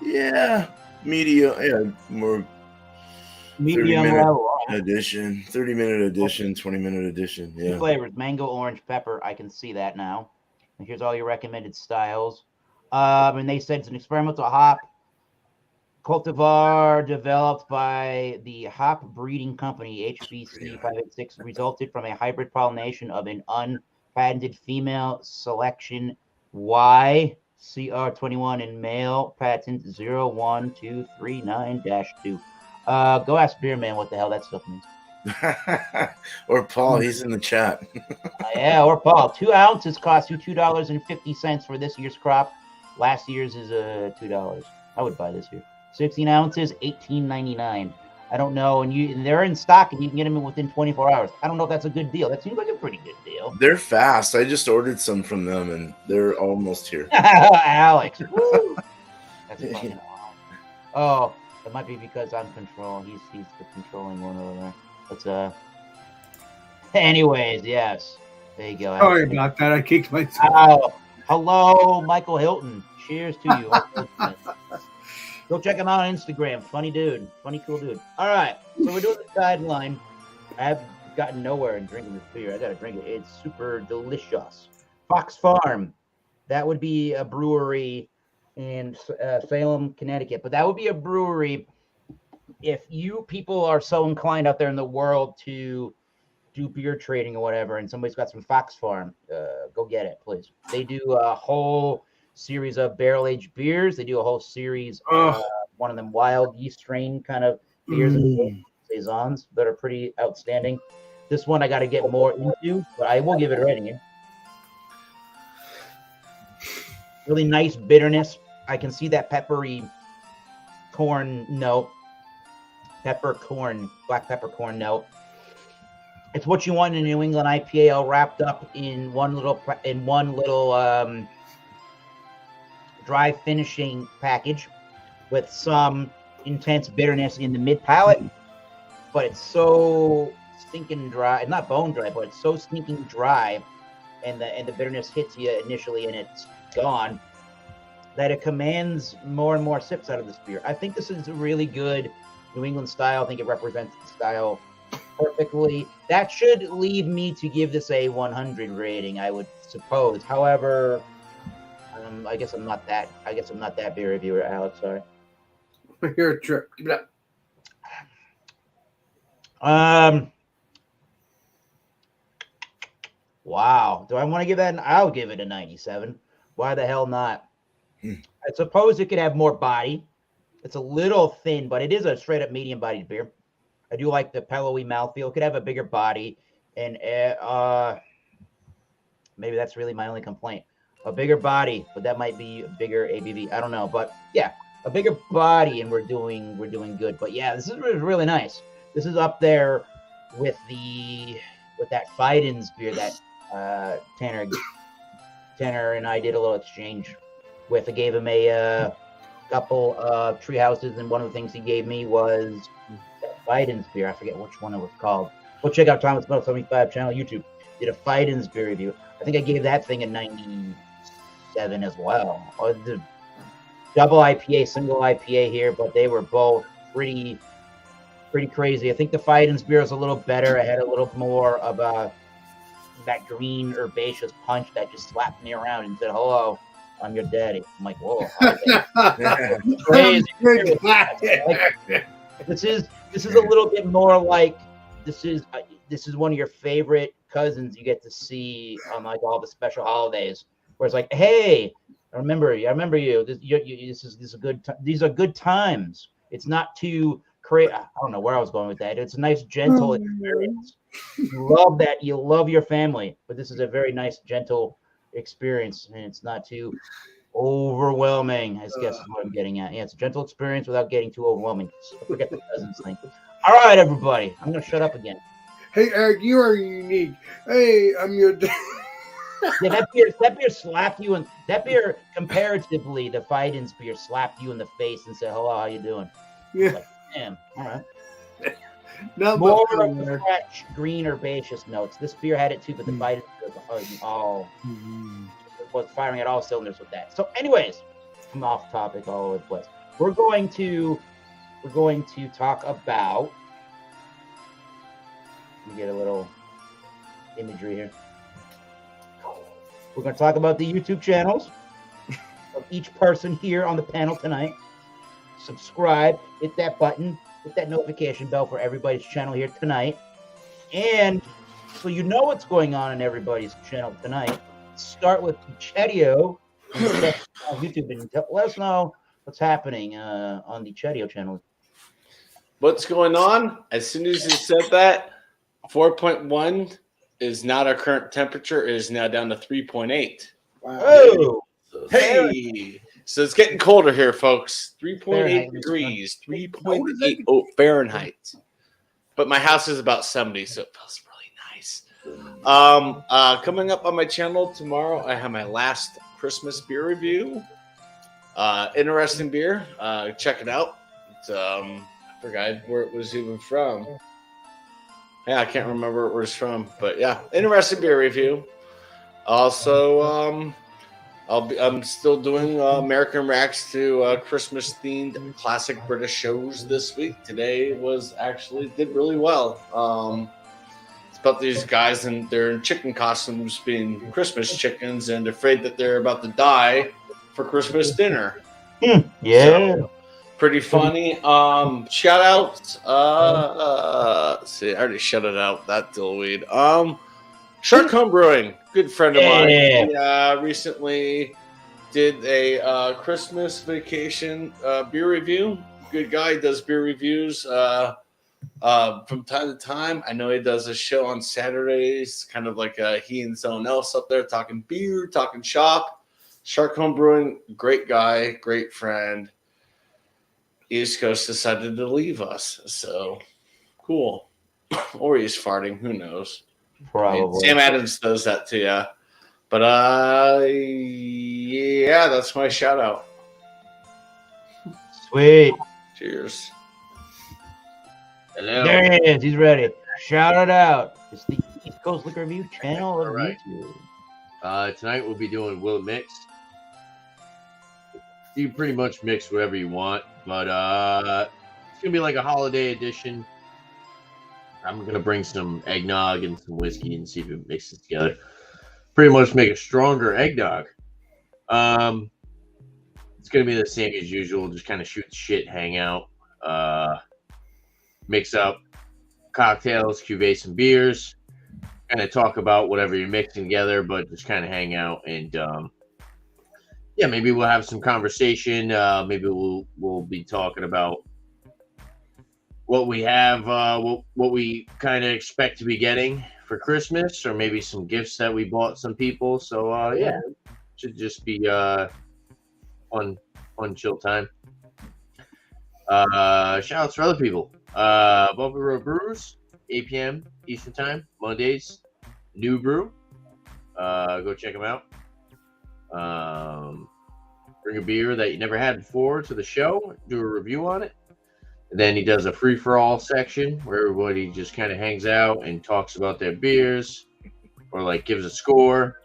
Yeah, medium. Yeah, more medium level edition, 30-minute edition, 20-minute edition. Yeah. Flavors: mango, orange, pepper. I can see that now. And here's all your recommended styles. And they said it's an experimental hop cultivar developed by the hop breeding company HBC 586, resulted from a hybrid pollination of an unpatented female selection YCR21 and male patent 01239-2. Go ask Beer Man what the hell that stuff means. Or Paul, he's in the chat. Yeah, or Paul. 2 ounces cost you $2.50 for this year's crop. Last year's is $2. I would buy this year. 16 ounces, $18.99. I don't know, and they're in stock, and you can get them within 24 hours. I don't know if that's a good deal. That seems like a pretty good deal. They're fast. I just ordered some from them, and they're almost here. Alex, woo! That's fucking awesome. Oh, it might be because I'm controlling. He's the controlling one over there. Let's Anyways, yes. There you go. Alex. Sorry about that. I kicked myself. Oh, hello, Michael Hilton. Cheers to you. Go check him out on Instagram. Funny dude. Funny, cool dude. All right. So we're doing the guideline. I have gotten nowhere in drinking this beer. I got to drink it. It's super delicious. Fox Farm. That would be a brewery in Salem, Connecticut. But that would be a brewery if you people are so inclined out there in the world to do beer trading or whatever, and somebody's got some Fox Farm, go get it, please. They do a whole series of barrel-aged beers. They do a whole series of one of them wild yeast strain kind of beers and saisons that are pretty outstanding. This one I got to get more into, but I will give it a rating. Really nice bitterness. I can see that peppery corn note, black peppercorn note. It's what you want in a New England IPA, all wrapped up in one little dry finishing package with some intense bitterness in the mid palate, but it's so stinking dry. It's not bone dry, but it's so stinking dry, and the bitterness hits you initially and it's gone, that it commands more and more sips out of this beer. I think this is a really good New England style. I think it represents the style perfectly. That should lead me to give this a 100 rating, I would suppose. However, I guess I'm not that beer reviewer, Alex. Sorry. You're a trip. Keep it up. Wow. Do I want to give that I'll give it a 97. Why the hell not? I suppose it could have more body. It's a little thin, but it is a straight up medium bodied beer. I do like the pillowy mouthfeel. It could have a bigger body, and maybe that's really my only complaint. A bigger body, but that might be a bigger ABV. I don't know, but yeah, a bigger body, and we're doing good. But yeah, this is really nice. This is up there with that Fidens beer that Tanner and I did a little exchange with. I gave him a couple of tree houses, and one of the things he gave me was that Fidens beer. I forget which one it was called. Go check out Thomas Metal 75 channel, YouTube. Did a Fidens beer review. I think I gave that thing a 97 as well. Or the double IPA, single IPA here, but they were both pretty crazy. I think the Fidens beer was a little better. It had a little more of that green herbaceous punch that just slapped me around and said, "Hello, I'm your daddy." I'm like, whoa. Crazy. This is a little bit more like this is one of your favorite cousins you get to see on like all the special holidays, where it's like, hey, I remember you. These are good times. It's not too crazy. I don't know where I was going with that. It's a nice, gentle experience. You love that. You love your family, but this is a very nice, gentle experience, and it's not too overwhelming. I guess is what I'm getting at. Yeah, it's a gentle experience without getting too overwhelming. So forget the peasants thing. All right, everybody, I'm gonna shut up again. Hey, Eric, you are unique. Hey, I'm your. Yeah, that beer slapped you, and that beer, comparatively, the Fiden's beer slapped you in the face and said, "Hello, how you doing?" Yeah. Like, damn, all right. Not More much of the there. fresh, green, herbaceous notes. This beer had it too, but the Fiden's was firing at all cylinders with that. So, anyways, I'm off topic all over the place. We're going to talk about. Let me get a little imagery here. We're going to talk about the YouTube channels of each person here on the panel tonight. Subscribe, hit that button, hit that notification bell for everybody's channel here tonight. And so you know what's going on in everybody's channel tonight. Start with Chetio on YouTube and let us know what's happening on the Chetio channel. What's going on? As soon as you said that, 4.1 is not our current temperature. It is now down to 3.8. Wow. Oh, Hey, so it's getting colder here, folks. 3.8 Fahrenheit. degrees, 3.8 Fahrenheit. But my house is about 70, so it feels really nice. Coming up on my channel tomorrow, I have my last Christmas beer review. Interesting beer. Check it out. It's, I forgot where it was even from. Yeah, I can't remember where it was from, but yeah, interesting beer review. Also, I'm still doing American Reacts to Christmas themed classic British shows this week. Today did really well. It's about these guys and they're in chicken costumes being Christmas chickens and afraid that they're about to die for Christmas dinner. Yeah. So, pretty funny. Shout out. See, I already shouted out that dillweed. Shark Home Brewing, good friend of mine. He recently did a Christmas vacation beer review. Good guy, does beer reviews from time to time. I know he does a show on Saturdays, kind of like he and someone else up there talking beer, talking shop. Shark Home Brewing, great guy, great friend. East Coast decided to leave us, so cool. Or he's farting, who knows? Probably. Sam Adams does that too, yeah. But yeah, that's my shout out. Sweet. Cheers. Hello. There he is. He's ready. Shout it out. It's the East Coast Liquor Review channel of All right. YouTube. Tonight we'll be doing Will It Mix. You can pretty much mix whatever you want, but it's gonna be like a holiday edition. I'm gonna bring some eggnog and some whiskey and see if it mixes together. Pretty much make a stronger eggnog. It's gonna be the same as usual. Just kind of shoot the shit, hang out, mix up cocktails, cuvee some beers, kind of talk about whatever you're mixing together, but just kind of hang out and yeah, maybe we'll have some conversation. Maybe we'll be talking about what we have, what we kind of expect to be getting for Christmas, or maybe some gifts that we bought some people. So yeah, should just be fun chill time. Shout outs for other people. Bumpy Road Brews, 8 p.m. Eastern Time, Mondays. New brew. Go check them out. Bring a beer that you never had before to the show, do a review on it. And then he does a free-for-all section where everybody just kind of hangs out and talks about their beers or like gives a score,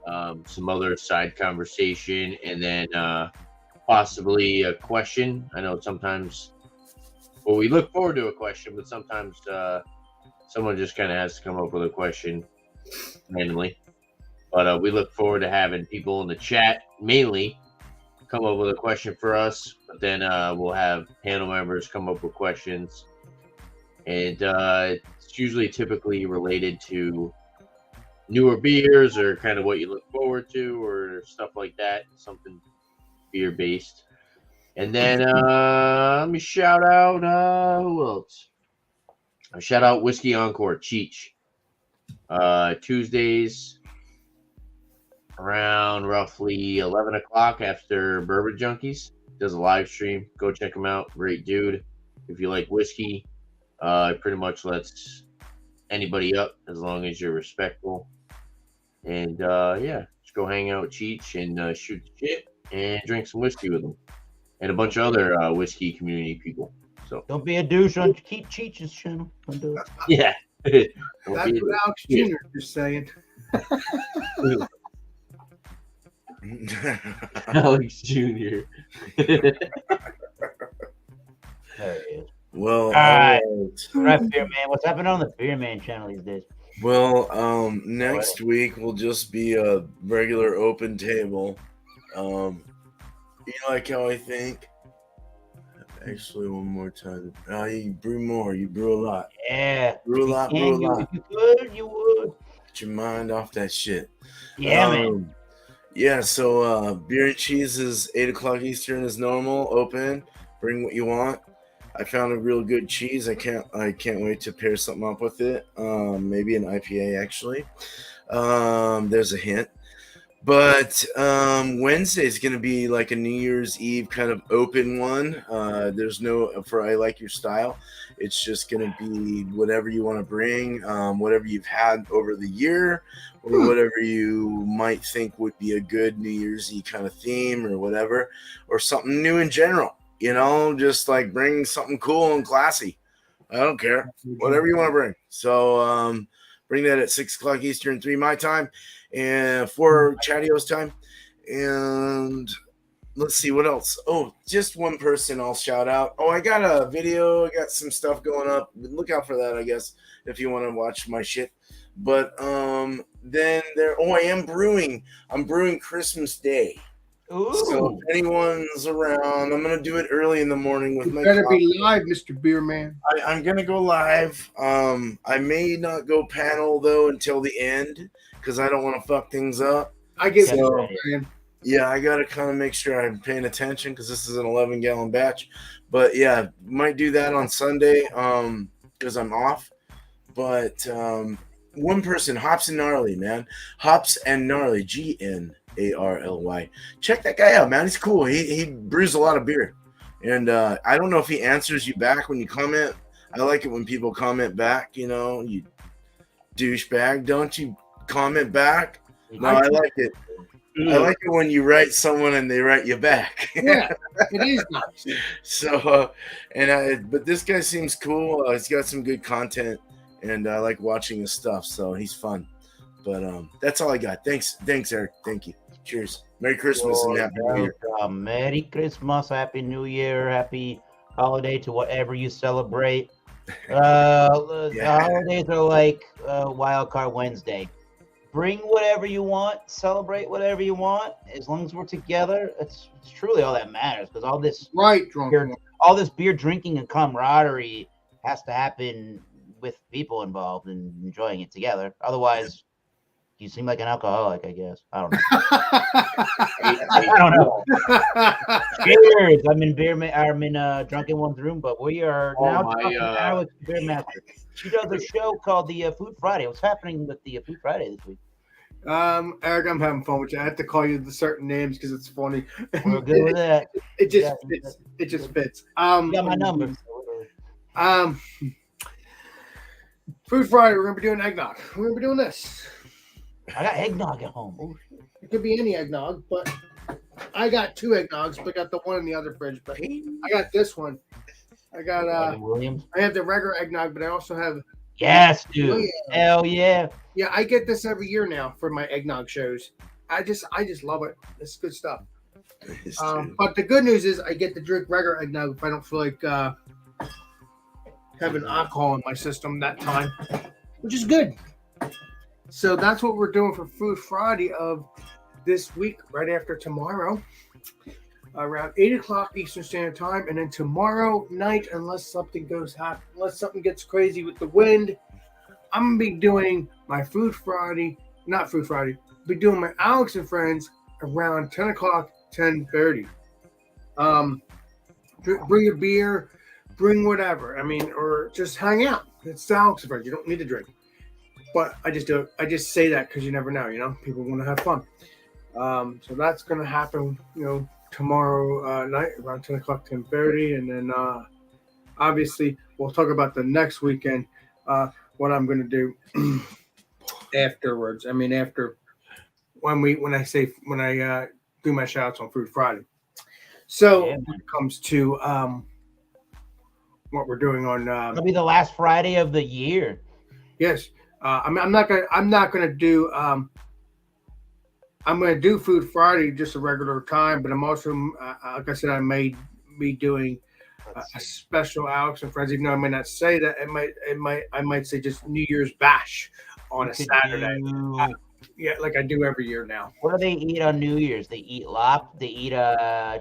some other side conversation, and then possibly a question. I know sometimes, well, we look forward to a question, but sometimes someone just kind of has to come up with a question randomly. But we look forward to having people in the chat mainly come up with a question for us. But then we'll have panel members come up with questions. And it's usually typically related to newer beers or kind of what you look forward to or stuff like that. Something beer-based. And then let me shout out, who else? Shout out Whiskey Encore, Cheech. Tuesdays, around roughly 11 o'clock after Bourbon Junkies. Does a live stream. Go check him out. Great dude. If you like whiskey, it pretty much lets anybody up as long as you're respectful. And yeah, just go hang out with Cheech and shoot the shit and drink some whiskey with him. And a bunch of other whiskey community people. So Don't be a douche on Keith Cheech's channel. Don't do it. yeah. Don't That's be- what Alex Jr. is saying. Alex Jr. There it is. Well, right. all Right, Beer Man. What's happening on the Beer Man channel these days? well, next week will just be a regular open table. You like how I think? Actually, one more time. You brew more. You brew a lot. Yeah. Brew a lot. Brew a lot. If you could, you would. Get your mind off that shit. Yeah, man. Yeah, so beer and cheese is 8 o'clock Eastern as normal, open. Bring what you want. I found a real good cheese. I can't wait to pair something up with it. Maybe an IPA actually. There's a hint. But Wednesday is going to be like a New Year's Eve kind of open one. There's no for I like your style. It's just going to be whatever you want to bring, whatever you've had over the year, or whatever you might think would be a good New Year's Eve kind of theme or whatever, or something new in general. You know, just like bring something cool and classy. I don't care. Whatever you want to bring. So bring that at 6 o'clock Eastern, 3 my time, and 4 Chatio's time. And let's see what else. Oh, just one person I'll shout out. Oh, I got a video. I got some stuff going up. Look out for that, I guess, if you want to watch my shit. But then there. Oh, I am brewing. I'm brewing Christmas Day. Ooh. So if anyone's around, I'm gonna do it early in the morning with You my better coffee. be live, Mr. Beer Man. I'm gonna go live. I may not go panel though until the end because I don't want to fuck things up. I get So- what you're saying. Yeah, I gotta kind of make sure I'm paying attention because this is an 11-gallon batch. But yeah, might do that on Sunday because I'm off. But one person, Hops and Gnarly, man, Hops and Gnarly, GNARLY. Check that guy out, man. He's cool. He brews a lot of beer, and I don't know if he answers you back when you comment. I like it when people comment back. You know, you douchebag, don't you comment back? No, I like it. I like it when you write someone and they write you back. Yeah, it is nice. So, but this guy seems cool. He's got some good content, and I like watching his stuff. So he's fun. But that's all I got. Thanks, Eric. Thank you. Cheers. Merry Christmas and Happy New Year. Merry Christmas, Happy New Year, Happy holiday to whatever you celebrate. The holidays are like Wild Card Wednesday. Bring whatever you want, celebrate whatever you want. As long as we're together, it's truly all that matters. Because all this Drunk. beer drinking and camaraderie has to happen with people involved and enjoying it together. Otherwise, you seem like an alcoholic, I guess. I don't know. I don't know. Cheers. I'm in Drunken One's room, but we are now talking to Alex Beer Master. She does a show called the Food Friday. What's happening with the Food Friday this week? Eric, I'm having fun with you. I have to call you the certain names because it's funny. We're good with that. It just fits. It just fits. You got my number. Food Friday, we're gonna be doing eggnog. We're gonna be doing this. I got eggnog at home. Oh, shit. It could be any eggnog, but I got 2 eggnogs, but I got the one in the other fridge. But I got this one. I got Williams. I have the regular eggnog, but I also have Yes, dude. Oh, yeah. Hell yeah. Yeah, I get this every year now for my eggnog shows. I just love it. It's good stuff. But the good news is I get to drink regular eggnog if I don't feel like having alcohol in my system that time, which is good. So that's what we're doing for Food Friday of this week, right after tomorrow, around 8 o'clock Eastern Standard Time, and then tomorrow night, unless something gets crazy with the wind, I'm gonna be doing my Food Friday, not Food Friday, be doing my Alex and Friends around 10 o'clock, 10:30. Bring a beer, bring whatever. I mean, or just hang out. It's the Alex and Friends. You don't need to drink. But I just do it. I just say that because you never know, you know. People want to have fun. So that's going to happen, tomorrow night around 10 o'clock, 10:30. And then obviously we'll talk about the next weekend, what I'm going to do afterwards. I mean, after when I do my shout outs on Food Friday. So Yeah, when it comes to what we're doing on, it'll be the last Friday of the year. yes, I'm not gonna do. I'm gonna do Food Friday just a regular time, but I'm also, like I said, I may be doing a special Alex and Friends. Even though I may not say that, I might say just New Year's bash on a Saturday. Yeah, like I do every year now. What do they eat on New Year's? They eat They eat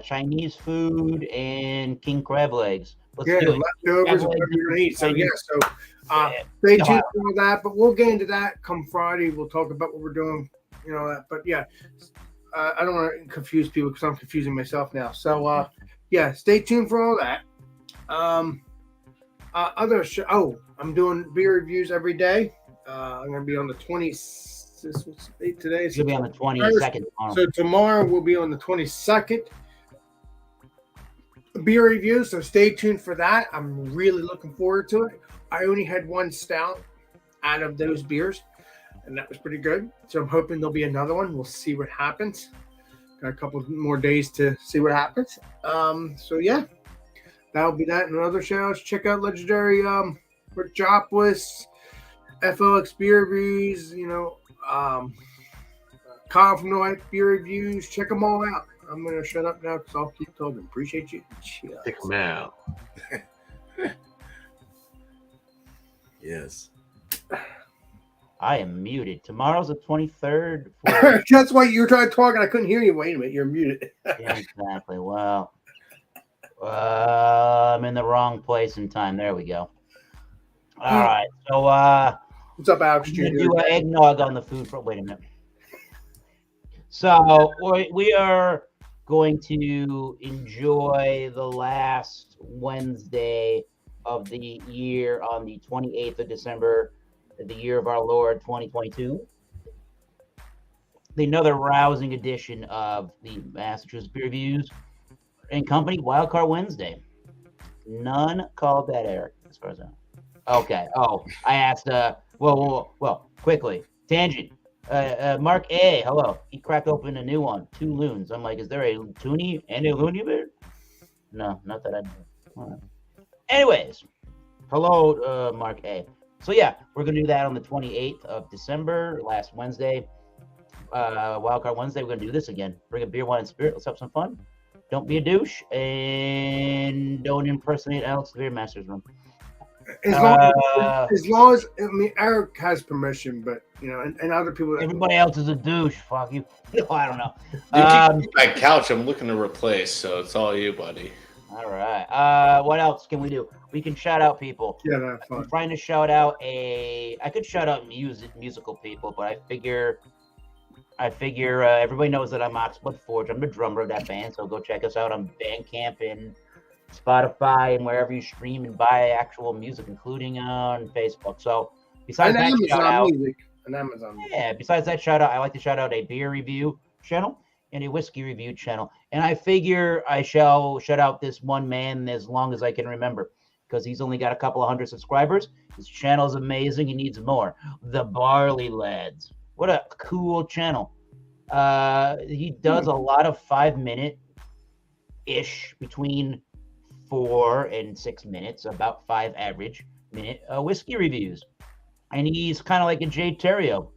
Chinese food and king crab legs. Let's Yeah, do it. leftovers, whatever you're gonna eat. So yeah, stay tuned for that. But we'll get into that come Friday. We'll talk about what we're doing. But yeah, I don't want to confuse people because I'm confusing myself now. So yeah, stay tuned for all that. I'm doing beer reviews every day. I'm gonna be on the 20th. What's the date today? It's gonna be on the 22nd. So tomorrow we'll be on the 22nd. Beer review. So stay tuned for that. I'm really looking forward to it. I only had one stout out of those beers, and that was pretty good. So I'm hoping there'll be another one. We'll see what happens. Got a couple more days to see what happens. So yeah, that'll be that. And other shows, check out Legendary with Jopless, FLX beer reviews. Kyle from the Life beer reviews. Check them all out. I'm gonna shut up now because I'll keep talking. Appreciate you. Cheers. Check them out. Yes. I am muted. Tomorrow's the 23rd. That's why you were trying to talk and I couldn't hear you. Wait a minute, you're muted. Yeah, exactly. Well, I'm in the wrong place and time. There we go. All right. So, what's up, Alex? I'm gonna do an eggnog on the food front. Wait a minute. So we are going to enjoy the last Wednesday of the year on the 28th of December, the year of our Lord 2022. Another rousing edition of the Massachusetts Beer Reviews and Company Wildcard Wednesday. None called that, Eric, as far as I know. Okay. Oh, I asked. Well. Quickly. Tangent. Mark A. Hello. He cracked open a new one. 2 loons. I'm like, is there a toonie and a loony beer? No, not that I know. All right. Anyways, hello, Mark A. So yeah, we're gonna do that on the 28th of December, last Wednesday. Wildcard Wednesday. We're gonna do this again. Bring a beer, wine, and spirit. Let's have some fun. Don't be a douche, and don't impersonate Alex the Beer Master's room. As long as I mean, Eric has permission, but and other people. Everybody else is a douche. Fuck you. No, I don't know. You can keep my couch. I'm looking to replace, so it's all you, buddy. All right. What else can we do? We can shout out people. Yeah, that's fine. I'm trying to shout out I could shout out musical people, but I figure everybody knows that I'm Oxblood Forge. I'm the drummer of that band, so go check us out on Bandcamp and Spotify and wherever you stream and buy actual music, including on Facebook. So besides that shout out, besides that shout out, I like to shout out a beer review channel and a whiskey review channel. And I figure I shall shout out this one man as long as I can remember, because he's only got a couple of 100 subscribers. His channel is amazing. He needs more. The Barley Lads. What a cool channel. He does a lot of 5-minute-ish, between 4 and 6 minutes, about 5 average minute whiskey reviews. And he's kind of like a Jay Terrio.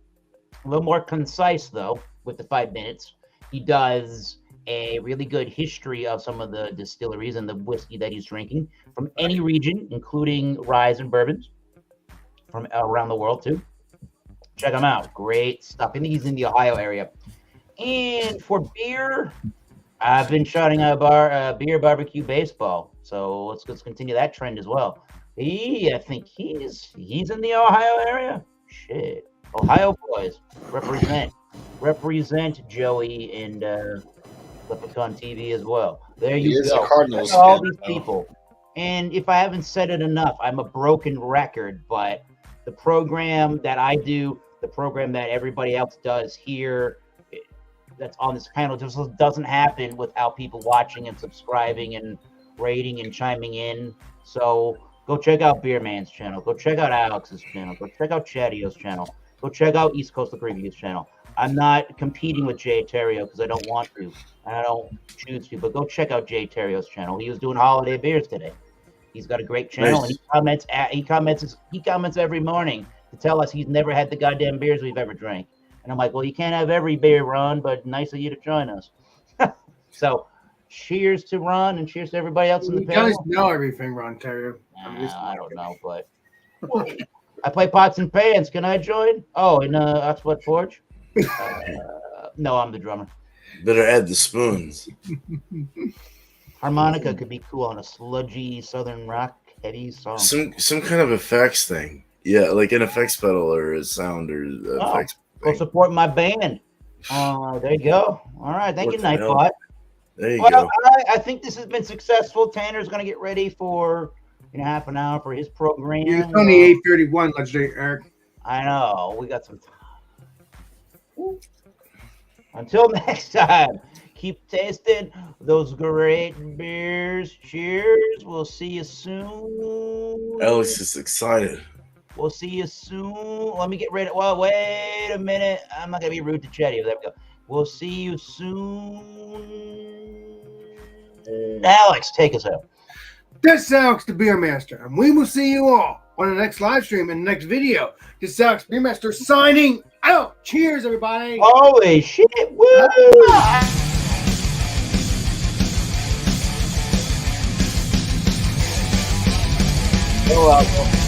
A little more concise, though, with the 5 minutes. He does a really good history of some of the distilleries and the whiskey that he's drinking from any region, including ryes and bourbons from around the world, too. Check him out. Great stuff. I think he's in the Ohio area. And for beer, I've been shouting out beer barbecue baseball. So let's continue that trend as well. I think he's in the Ohio area. Shit. Ohio boys, represent Joey and Leprechaun TV as well. There you go. Cardinals all these people. And if I haven't said it enough, I'm a broken record, but the program that I do, the program that everybody else does here, that's on this panel just doesn't happen without people watching and subscribing and rating and chiming in. So go check out Beer Man's channel. Go check out Alex's channel. Go check out Chatio's channel. Go check out East Coastal Previews channel. I'm not competing with Jay Terrio because I don't want to. And I don't choose to. But go check out Jay Terrio's channel. He was doing holiday beers today. He's got a great channel, Nice. and he comments every morning to tell us he's never had the goddamn beers we've ever drank. And I'm like, well, you can't have every beer, Ron, but nice of you to join us. So, cheers to Ron and cheers to everybody else in the You guys panel. know everything, Ron Terrio. I don't know, but I play pots and pans. Can I join? Oh, in Oxford Forge? No, I'm the drummer. Better add the spoons. Harmonica could be cool on a sludgy southern rock heavy song. Some kind of effects thing. Yeah, like an effects pedal or a sound or effects. Go support my band. There you go. All right, thank you, What the hell? Nightbot. There you Well, go. I think this has been successful. Tanner's going to get ready for in half an hour for his program. It's only 8:31, legendary Eric. I know. We got some time. Until next time, keep tasting those great beers. Cheers. We'll see you soon. Alex is excited. We'll see you soon. Let me get ready. Well, wait a minute. I'm not going to be rude to Chetty. There we go. We'll see you soon. Alex, take us out. This is Alex the Beer Master, and we will see you all on the next live stream and the next video. This is Alex Beer Master signing out. Cheers, everybody. Holy shit. Woo! You're welcome.